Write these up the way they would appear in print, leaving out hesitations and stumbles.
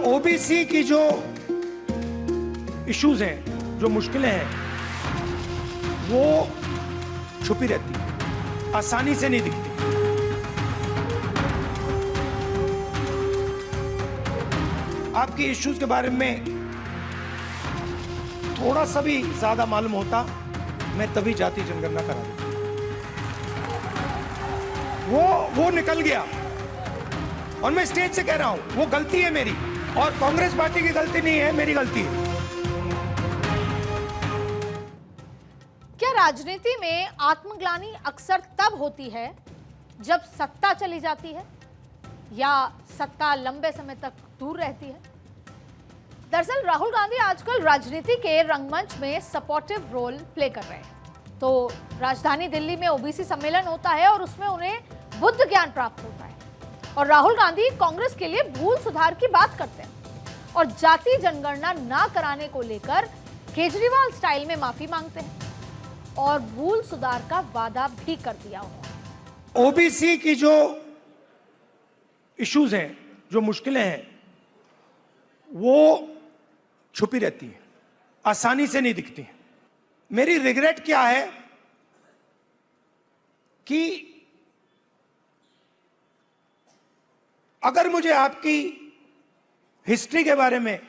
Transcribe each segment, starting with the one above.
OBC की जो issues हैं, जो मुश्किलें हैं, वो छुपी रहती हैं, आसानी से नहीं दिखती। आपकी इश्यूज के बारे में थोड़ा सा भी ज्यादा मालूम होता, मैं तभी जाति जनगणना करा देता। वो निकल गया और मैं स्टेज से कह रहा हूं, वो गलती है मेरी, और कांग्रेस पार्टी की गलती नहीं है, मेरी गलती है। क्या राजनीति में आत्मग्लानि अक्सर तब होती है जब सत्ता चली जाती है या सत्ता लंबे समय तक दूर रहती है? दरअसल राहुल गांधी आजकल राजनीति के रंगमंच में सपोर्टिव रोल प्ले कर रहे हैं। तो राजधानी दिल्ली में ओबीसी सम्मेलन होता है और उसमें उन्हें बुद्ध ज्ञान प्राप्त होता है, और राहुल गांधी कांग्रेस के लिए भूल सुधार की बात करते हैं और जाति जनगणना ना कराने को लेकर केजरीवाल स्टाइल में माफी मांगते हैं और भूल सुधार का वादा भी कर दिया उन्होंने। ओबीसी की जो इश्यूज हैं, जो मुश्किलें हैं, वो छुपी रहती हैं, आसानी से नहीं दिखती। मेरी रिग्रेट क्या है कि अगर मुझे आपकी हिस्ट्री के बारे में,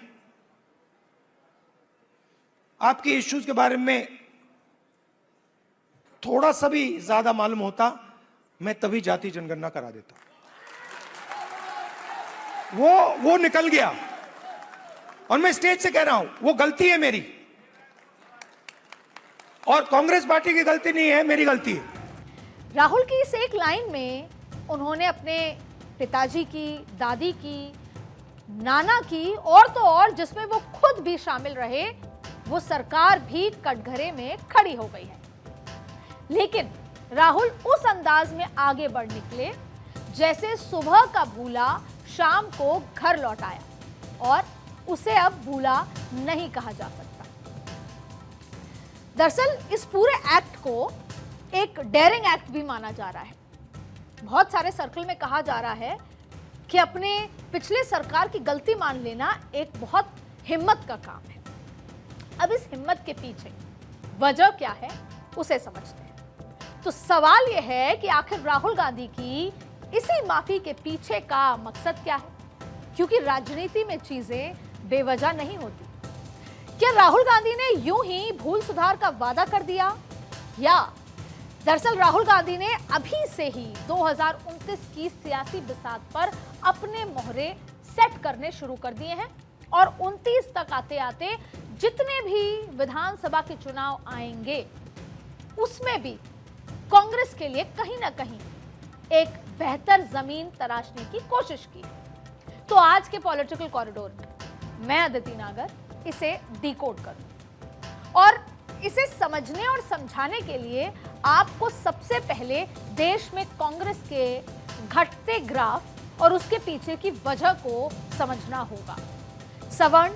आपकी इश्यूज के बारे में थोड़ा सा भी ज्यादा मालूम होता, मैं तभी जाति जनगणना करा देता। वो निकल गया और मैं स्टेज से कह रहा हूं, वो गलती है मेरी, और कांग्रेस पार्टी की गलती नहीं है, मेरी गलती है। राहुल की इस एक लाइन में उन्होंने अपने पिताजी की, दादी की, नाना की, और तो और जिसमें वो खुद भी शामिल रहे, वो सरकार भी कटघरे में खड़ी हो गई है। लेकिन राहुल उस अंदाज में आगे बढ़ निकले जैसे सुबह का भूला शाम को घर लौट आया, और उसे अब भूला नहीं कहा जा सकता। दरअसल इस पूरे एक्ट को एक डेयरिंग एक्ट भी माना जा रहा है। बहुत सारे सर्कल में कहा जा रहा है कि अपने पिछले सरकार की गलती मान लेना एक बहुत हिम्मत का काम है। अब इस हिम्मत के पीछे वजह क्या है, उसे समझते हैं। तो सवाल यह है कि आखिर राहुल गांधी की इसी माफी के पीछे का मकसद क्या है? क्योंकि राजनीति में चीजें बेवजह नहीं होती। क्या राहुल गांधी ने यूं ही भूल सुधार का वादा कर दिया, या दरअसल राहुल गांधी ने अभी से ही 2029 की सियासी बिसात पर अपने मोहरे सेट करने शुरू कर दिए हैं, और 29 तक आते आते जितने भी विधानसभा के चुनाव आएंगे उसमें भी कांग्रेस के लिए कहीं ना कहीं एक बेहतर जमीन तराशने की कोशिश की। तो आज के पॉलिटिकल कॉरिडोर में मैं अदिति नागर इसे डिकोड करूं, और इसे समझने और समझाने के लिए आपको सबसे पहले देश में कांग्रेस के घटते ग्राफ और उसके पीछे की वजह को समझना होगा। सवर्ण,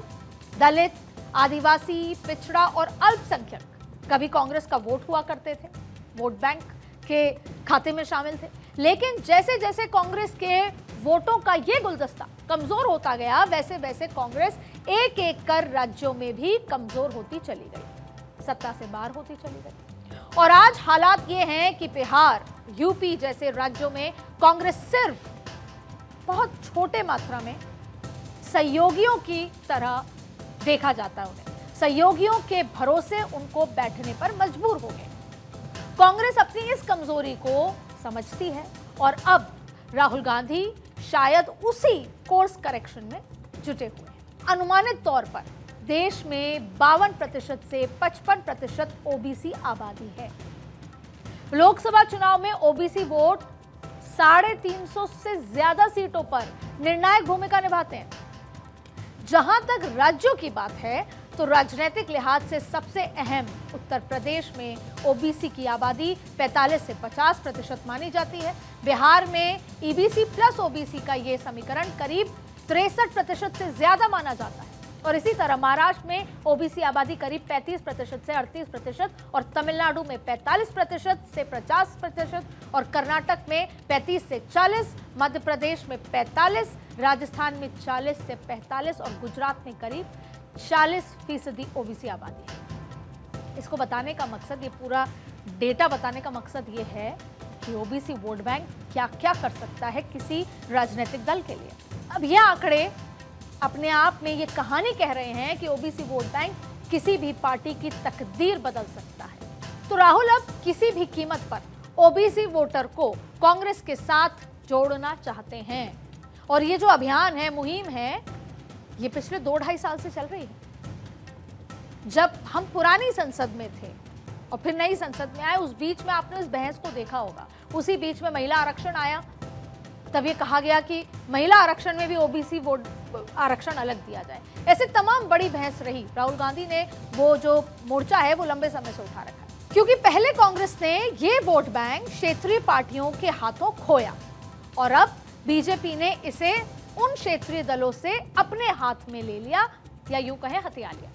दलित, आदिवासी, पिछड़ा और अल्पसंख्यक कभी कांग्रेस का वोट हुआ करते थे, वोट बैंक के खाते में शामिल थे। लेकिन जैसे जैसे कांग्रेस के वोटों का ये गुलदस्ता कमजोर होता गया, वैसे वैसे कांग्रेस एक एक कर राज्यों में भी कमजोर होती चली गई, सत्ता से बाहर होती चली गई। और आज हालात ये हैं कि बिहार, यूपी जैसे राज्यों में कांग्रेस सिर्फ बहुत छोटे मात्रा में सहयोगियों की तरह देखा जाता है। उन्हें सहयोगियों के भरोसे उनको बैठने पर मजबूर हो गए। कांग्रेस अपनी इस कमजोरी को समझती है और अब राहुल गांधी शायद उसी कोर्स करेक्शन में जुटे हुए हैं। अनुमानित तौर पर देश में 52% से 55% ओबीसी आबादी है। लोकसभा चुनाव में ओबीसी वोट 350 से ज्यादा सीटों पर निर्णायक भूमिका निभाते हैं। जहां तक राज्यों की बात है तो राजनीतिक लिहाज से सबसे अहम उत्तर प्रदेश में ओबीसी की आबादी 45 से 50% मानी जाती है। बिहार में ईबीसी प्लस ओबीसी का ये समीकरण करीब 63% से ज्यादा माना जाता है, और इसी तरह महाराष्ट्र में ओबीसी आबादी करीब 35% से 38%, और तमिलनाडु में 45% से 50%, और कर्नाटक में 35 से 40, मध्य प्रदेश में 45, राजस्थान में 40 से 45 और गुजरात में करीब 40% ओबीसी आबादी है। इसको बताने का मकसद, ये पूरा डेटा बताने का मकसद ये है कि ओबीसी वोट बैंक क्या क्या कर सकता है किसी राजनीतिक दल के लिए। अब ये आंकड़े अपने आप में ये कहानी कह रहे हैं कि ओबीसी वोट बैंक किसी भी पार्टी की तकदीर बदल सकता है। तो राहुल अब किसी भी कीमत पर ओबीसी वोटर को कांग्रेस के साथ जोड़ना चाहते हैं और ये जो अभियान है, मुहिम है, ये पिछले 2-2.5 साल से चल रही है। जब हम पुरानी संसद में थे और फिर नई संसद में आए, उस बीच में आपने इस बहस को देखा होगा। उसी बीच में महिला आरक्षण आया, तब ये कहा गया कि महिला आरक्षण में भी ओबीसी वोट आरक्षण अलग दिया जाए। ऐसे तमाम बड़ी बहस रही। राहुल गांधी ने वो जो मोर्चा है वो लंबे समय से उठा रखा है, क्योंकि पहले कांग्रेस ने ये वोट बैंक क्षेत्रीय पार्टियों के हाथों खोया और अब बीजेपी ने इसे उन क्षेत्रीय दलों से अपने हाथ में ले लिया, या यूं कहें हथिया लिया।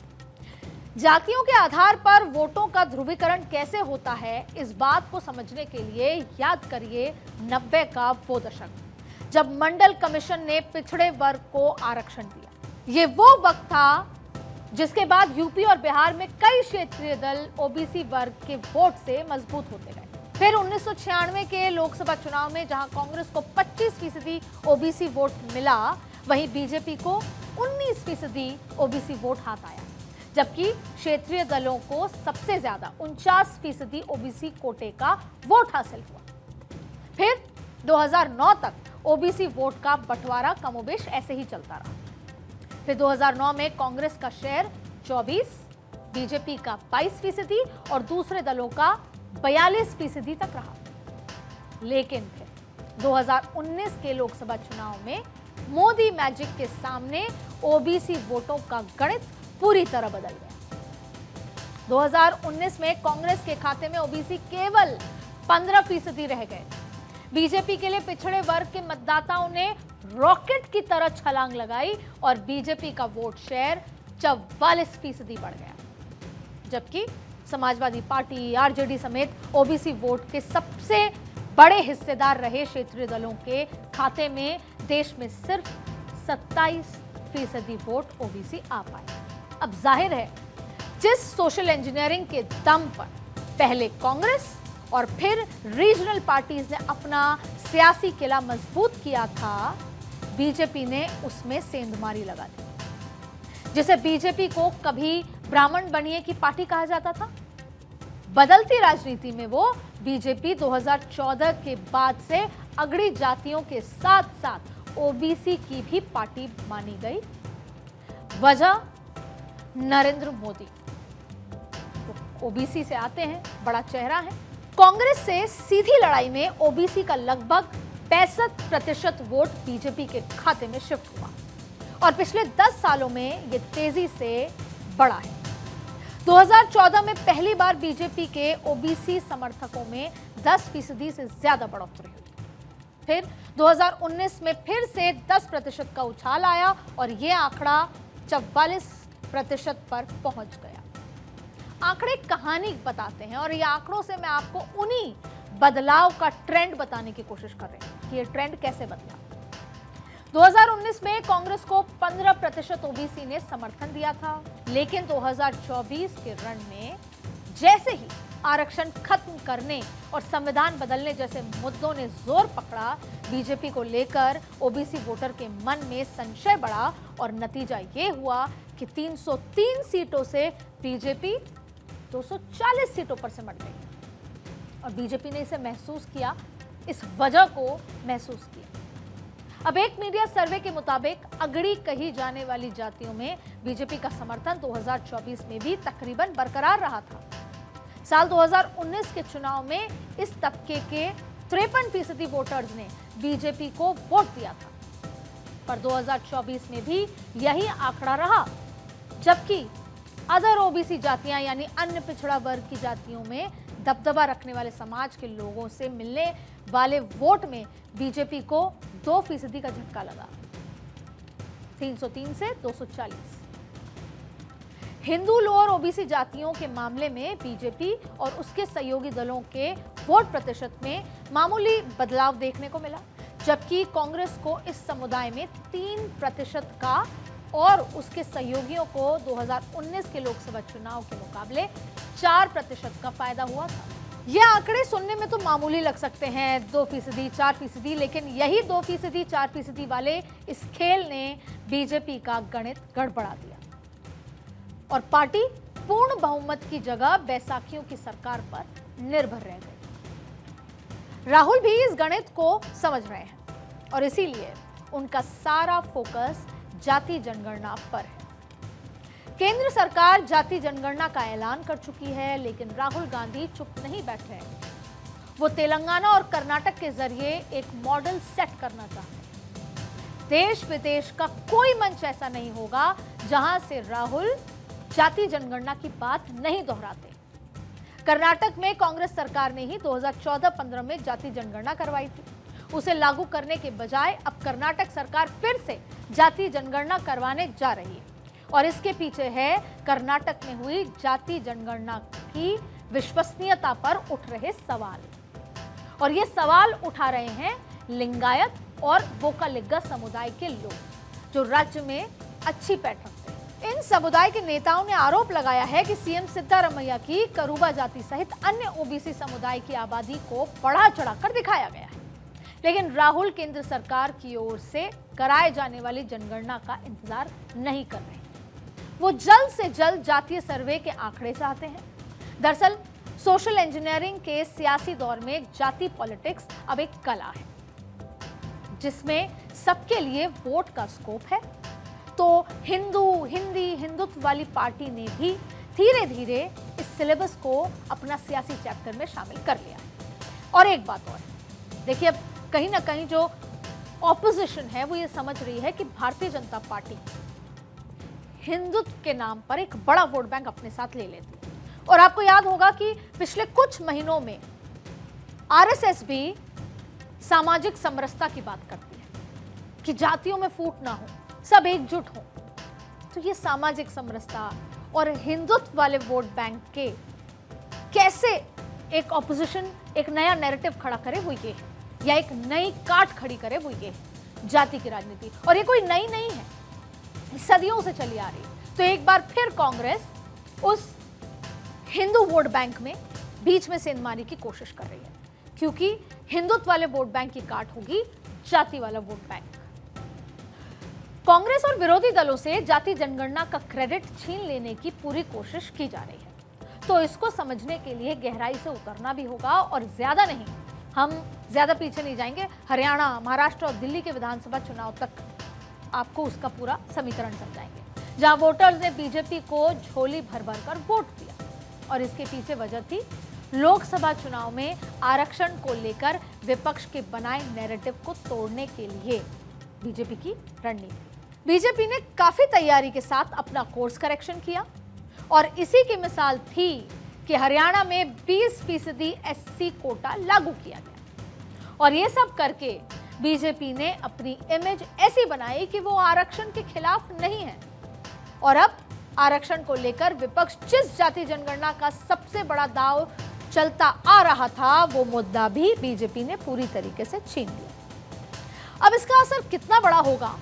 जातियों के आधार पर वोटों का ध्रुवीकरण कैसे होता है, इस बात को समझने के लिए याद करिए 90 का वो दशक, जब मंडल कमीशन ने पिछड़े वर्ग को आरक्षण दिया। ये वो वक्त था जिसके बाद यूपी और बिहार में कई क्षेत्रीय दल ओबीसी वर्ग के वोट से मजबूत होते गए। फिर 1996 के लोकसभा चुनाव में जहां कांग्रेस को 25% ओबीसी वोट मिला, वहीं बीजेपी को 19% ओबीसी वोट हाथ आया, जबकि क्षेत्रीय दलों को सबसे ज्यादा 49% ओबीसी कोटे का वोट हासिल हुआ। फिर 2009 तक ओबीसी वोट का बंटवारा कमोबेश ऐसे ही चलता रहा। फिर 2009 में कांग्रेस का शेयर 24, बीजेपी का 22% और दूसरे दलों का 42% तक रहा। लेकिन फिर 2019 के लोकसभा चुनाव में मोदी मैजिक के सामने ओबीसी वोटों का गणित पूरी तरह बदल गया। 2019 में कांग्रेस के खाते में ओबीसी केवल 15% रह गए। बीजेपी के लिए पिछड़े वर्ग के मतदाताओं ने रॉकेट की तरह छलांग लगाई और बीजेपी का वोट शेयर 44% बढ़ गया, जबकि समाजवादी पार्टी, आरजेडी समेत ओबीसी वोट के सबसे बड़े हिस्सेदार रहे क्षेत्रीय दलों के खाते में देश में सिर्फ 27% वोट ओबीसी आ पाए। अब जाहिर है, जिस सोशल इंजीनियरिंग के दम पर पहले कांग्रेस और फिर रीजनल पार्टीज ने अपना सियासी किला मजबूत किया था, बीजेपी ने उसमें सेंधमारी लगा दी। जिसे बीजेपी को कभी ब्राह्मण बनिए की पार्टी कहा जाता था, बदलती राजनीति में वो बीजेपी 2014 के बाद से अगड़ी जातियों के साथ साथ ओबीसी की भी पार्टी मानी गई। वजह नरेंद्र मोदी, तो ओबीसी से आते हैं, बड़ा चेहरा है। कांग्रेस से सीधी लड़ाई में ओबीसी का लगभग 65% वोट बीजेपी के खाते में शिफ्ट हुआ और पिछले 10 सालों में ये तेजी से बढ़ा है। 2014 में पहली बार बीजेपी के ओबीसी समर्थकों में 10% से ज्यादा बढ़ोतरी हुई। फिर 2019 में फिर से 10% का उछाल आया और ये आंकड़ा 44% पर पहुंच गया। आंकड़े कहानी बताते हैं और ये आंकड़ों से मैं आपको उन्हीं बदलाव का ट्रेंड बताने की कोशिश कर रही हूं कि ये ट्रेंड कैसे बदला। 2019 में कांग्रेस को 15% ओबीसी ने समर्थन दिया था, लेकिन 2024 के रण में जैसे ही आरक्षण खत्म करने और संविधान बदलने जैसे मुद्दों ने जोर पकड़ा, बीजेपी को लेकर ओबीसी वोटर के मन में संशय बढ़ा और नतीजा ये हुआ कि 303 सीटों से बीजेपी 240 सीटों पर सिमट गई और बीजेपी ने इसे महसूस किया, इस वजह को महसूस किया। अब एक मीडिया सर्वे के मुताबिक अगड़ी कही जाने वाली जातियों में बीजेपी का समर्थन 2024 में भी तकरीबन बरकरार रहा था। साल 2019 के चुनाव में इस तबके के 53% वोटर्स ने बीजेपी को वोट दिया था, पर 2024 में भी यही आंकड़ा रहा, जबकि अदर ओबीसी जातियां यानी अन्य पिछड़ा वर्ग की जातियों में दबदबा रखने वाले समाज के लोगों से मिलने वाले वोट में बीजेपी को 2% का झटका लगा, 303 से 240। हिंदू लोअर ओबीसी जातियों के मामले में बीजेपी और उसके सहयोगी दलों के वोट प्रतिशत में मामूली बदलाव देखने को मिला। जबकि कांग्रेस को इस समुदाय में 3% का और उसके सहयोगियों को 2019 के लोकसभा चुनाव के मुकाबले 4% का फायदा हुआ था। ये आंकड़े सुनने में तो मामूली लग सकते हैं, 2%, 4%, लेकिन यही 2%, 4% वाले इस खेल ने बीजेपी का गणित गड़बड़ा दिया और पार्टी पूर्ण बहुमत की जगह बैसाखियों की सरकार पर निर्भर रह गई। राहुल भी इस गणित को समझ रहे हैं और इसीलिए उनका सारा फोकस जाति जनगणना पर है। केंद्र सरकार जाति जनगणना का ऐलान कर चुकी है, लेकिन राहुल गांधी चुप नहीं बैठे हैं। वो तेलंगाना और कर्नाटक के जरिए एक मॉडल सेट करना चाहते हैं। देश विदेश का कोई मंच ऐसा नहीं होगा जहां से राहुल जाति जनगणना की बात नहीं दोहराते। कर्नाटक में कांग्रेस सरकार ने ही 2014-15 में जाति जनगणना करवाई थी। उसे लागू करने के बजाय अब कर्नाटक सरकार फिर से जाति जनगणना करवाने जा रही है और इसके पीछे है कर्नाटक में हुई जाति जनगणना की विश्वसनीयता पर उठ रहे सवाल। और ये सवाल उठा रहे हैं लिंगायत और वोकालिगा समुदाय के लोग, जो राज्य में अच्छी पैठ रखते हैं। इन समुदाय के नेताओं ने आरोप लगाया है कि सीएम सिद्धारमैया की करूबा जाति सहित अन्य ओबीसी समुदाय की आबादी को बढ़ा चढ़ाकर दिखाया गया है, लेकिन राहुल केंद्र सरकार की ओर से कराए जाने वाली जनगणना का इंतजार नहीं कर रहे। वो जल्द से जल्द जातीय सर्वे के आंकड़े चाहते हैं। दरअसल सोशल इंजीनियरिंग के सियासी दौर में जाति पॉलिटिक्स अब एक कला है जिसमें सबके लिए वोट का स्कोप है। तो हिंदुत्व वाली पार्टी ने भी धीरे धीरे इस सिलेबस को अपना सियासी चैप्टर में शामिल कर लिया है। और एक बात और, देखिए अब कहीं ना कहीं जो ऑपोजिशन है वो ये समझ रही है कि भारतीय जनता पार्टी हिंदुत्व के नाम पर एक बड़ा वोट बैंक अपने साथ ले लेती है। और आपको याद होगा कि पिछले कुछ महीनों में आरएसएस भी सामाजिक समरसता की बात करती है कि जातियों में फूट ना हो, सब एकजुट हो। तो ये सामाजिक समरसता और हिंदुत्व वाले वोट बैंक के कैसे एक ऑपोजिशन एक नया नैरेटिव खड़ा करे वो ये है, या एक नई काट खड़ी करे वो ये है, जाति की राजनीति। और ये कोई नई नहीं है, सदियों से चली आ रही है। तो एक बार फिर कांग्रेस उस हिंदू वोट बैंक में बीच में सेंधमारी की कोशिश कर रही है, क्योंकि हिंदुत्व वाले वोट बैंक की काट होगी जाति वाला वोट बैंक। कांग्रेस और विरोधी दलों से जाति जनगणना का क्रेडिट छीन लेने की पूरी कोशिश की जा रही है। तो इसको समझने के लिए गहराई से उतरना भी होगा और ज्यादा नहीं, हम ज्यादा पीछे नहीं जाएंगे। हरियाणा, महाराष्ट्र और दिल्ली के विधानसभा चुनाव तक आपको उसका पूरा समीकरण समझाएंगे, जहां वोटर्स ने बीजेपी को झोली भर भर कर वोट दिया। और इसके पीछे वजह थी लोकसभा चुनाव में आरक्षण को लेकर विपक्ष के बनाए नैरेटिव को तोड़ने के लिए बीजेपी की रणनीति। बीजेपी ने काफी तैयारी के साथ अपना कोर्स करेक्शन किया और इसी की मिसाल थी कि हरियाणा में 20% एससी कोटा लागू किया गया। और ये सब करके बीजेपी ने अपनी इमेज ऐसी बनाई कि वो आरक्षण के खिलाफ नहीं है। और अब आरक्षण को लेकर विपक्ष जिस जाति जनगणना का सबसे बड़ा दांव चलता आ रहा था, वो मुद्दा भी बीजेपी ने पूरी तरीके से छीन लिया। अब इसका असर कितना बड़ा होगा,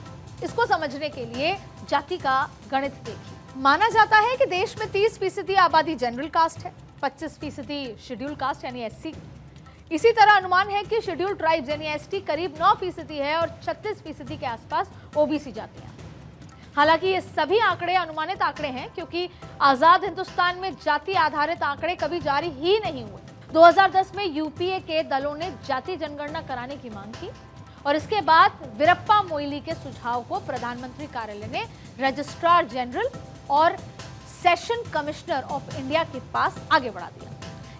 इसको समझने के लिए जाति का गणित देखिए। माना जाता है कि देश में 30% आबादी जनरल कास्ट है, 25% शेड्यूल कास्ट यानी एससी। इसी तरह अनुमान है कि शेड्यूल ट्राइब्स यानी एसटी करीब 9% है और 36% के आसपास ओबीसी जातियां। हालांकि ये सभी आंकड़े अनुमानित आंकड़े हैं, क्योंकि आजाद हिंदुस्तान में जाति आधारित आंकड़े कभी जारी ही नहीं हुए। 2010 में यूपीए के दलों ने जाति जनगणना कराने की मांग की और इसके बाद वीरप्पा मोइली के सुझाव को प्रधानमंत्री कार्यालय ने रजिस्ट्रार जनरल और सेशन कमिश्नर ऑफ इंडिया के पास आगे बढ़ा दिया।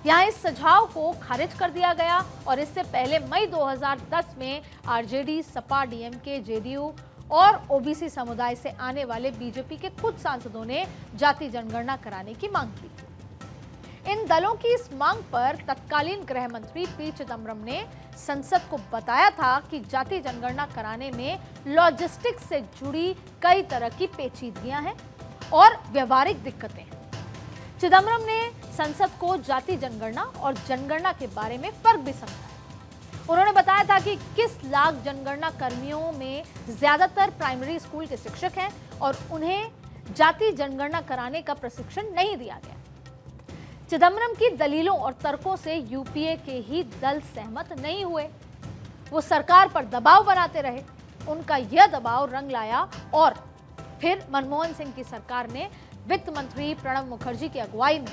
यहाँ इस सुझाव को खारिज कर दिया गया और इससे पहले मई 2010 में आरजेडी, सपा, डीएमके, जेडीयू और ओबीसी समुदाय से आने वाले बीजेपी के कुछ सांसदों ने जाति जनगणना कराने की मांग की थी। इन दलों की इस मांग पर तत्कालीन गृह मंत्री पी चिदम्बरम ने संसद को बताया था कि जाति जनगणना कराने में लॉजिस्टिक्स से जुड़ी कई तरह की पेचीदगियां हैं और व्यवहारिक दिक्कतें हैं। चिदम्बरम ने संसद को जाति जनगणना और जनगणना के बारे में फर्क भी समझाया उन्होंने बताया था कि 21 लाख जनगणना कर्मियों में ज्यादातर प्राइमरी स्कूल के शिक्षक हैं और उन्हें जाति जनगणना कराने का प्रशिक्षण नहीं दिया गया। चिदम्बरम की दलीलों और तर्कों से यूपीए के ही दल सहमत नहीं हुए। वो सरकार पर दबाव बनाते रहे। उनका यह दबाव रंग लाया और फिर मनमोहन सिंह की सरकार ने वित्त मंत्री प्रणब मुखर्जी की अगुवाई में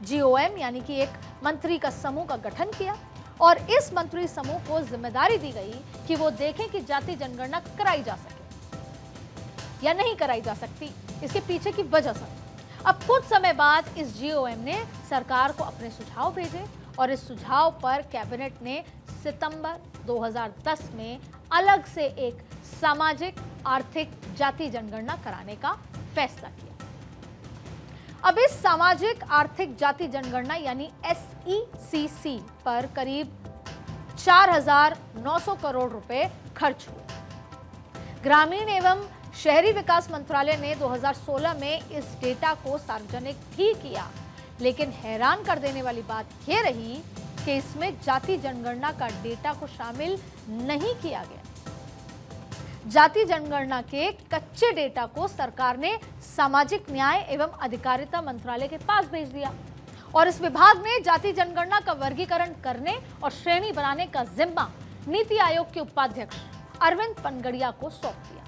जीओएम यानी कि एक मंत्री का समूह का गठन किया और इस मंत्री समूह को जिम्मेदारी दी गई कि वो देखें कि जाति जनगणना कराई जा सके या नहीं कराई जा सकती, इसके पीछे की वजह समझें। अब कुछ समय बाद इस जीओएम ने सरकार को अपने सुझाव भेजे और इस सुझाव पर कैबिनेट ने सितंबर 2010 में अलग से एक सामाजिक आर्थिक जाति जनगणना कराने का फैसला किया। अब इस सामाजिक आर्थिक जाति जनगणना यानी SECC पर करीब 4,900 करोड़ रुपए खर्च हुए। ग्रामीण एवं शहरी विकास मंत्रालय ने 2016 में इस डेटा को सार्वजनिक भी किया, लेकिन हैरान कर देने वाली बात यह रही कि इसमें जाति जनगणना का डेटा को शामिल नहीं किया गया। जाति जनगणना के कच्चे डेटा को सरकार ने सामाजिक न्याय एवं अधिकारिता मंत्रालय के पास भेज दिया और इस विभाग ने जाति जनगणना का वर्गीकरण करने और श्रेणी बनाने का जिम्मा नीति आयोग के उपाध्यक्ष अरविंद पनगड़िया को सौंप दिया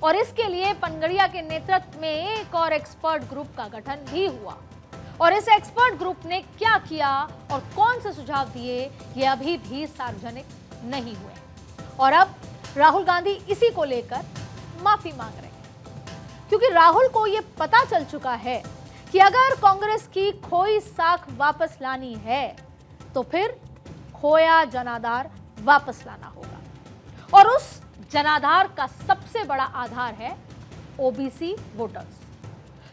और इसके लिए पनगड़िया के नेतृत्व में एक और एक्सपर्ट ग्रुप का गठन भी हुआ। और इस एक्सपर्ट ग्रुप ने क्या किया और कौन से सुझाव दिए, ये अभी भी सार्वजनिक नहीं हुए और अब राहुल गांधी इसी को लेकर माफी मांग रहे हैं, क्योंकि राहुल को यह पता चल चुका है कि अगर कांग्रेस की खोई साख वापस लानी है तो फिर खोया जनाधार वापस लाना होगा और उस जनाधार का सबसे बड़ा आधार है ओबीसी वोटर्स,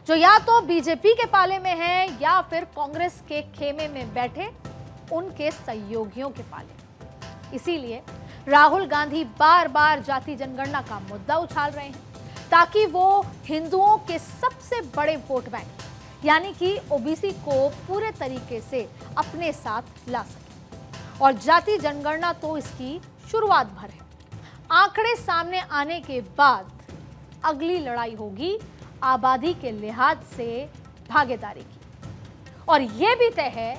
जो या तो बीजेपी के पाले में हैं या फिर कांग्रेस के खेमे में बैठे उनके सहयोगियों के पाले। इसीलिए राहुल गांधी बार बार जाति जनगणना का मुद्दा उछाल रहे हैं ताकि वो हिंदुओं के सबसे बड़े वोट बैंक यानी कि ओबीसी को पूरे तरीके से अपने साथ ला सके। और जाति जनगणना तो इसकी शुरुआत भर है। आंकड़े सामने आने के बाद अगली लड़ाई होगी आबादी के लिहाज से भागीदारी की और यह भी तय है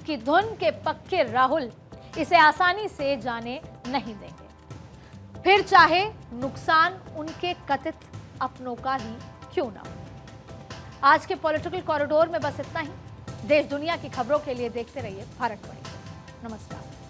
कि धुन के पक्के राहुल इसे आसानी से जाने नहीं देंगे, फिर चाहे नुकसान उनके कथित अपनों का ही क्यों ना हो। आज के पॉलिटिकल कॉरिडोर में बस इतना ही। देश दुनिया की खबरों के लिए देखते रहिए भारत वाणी। नमस्कार।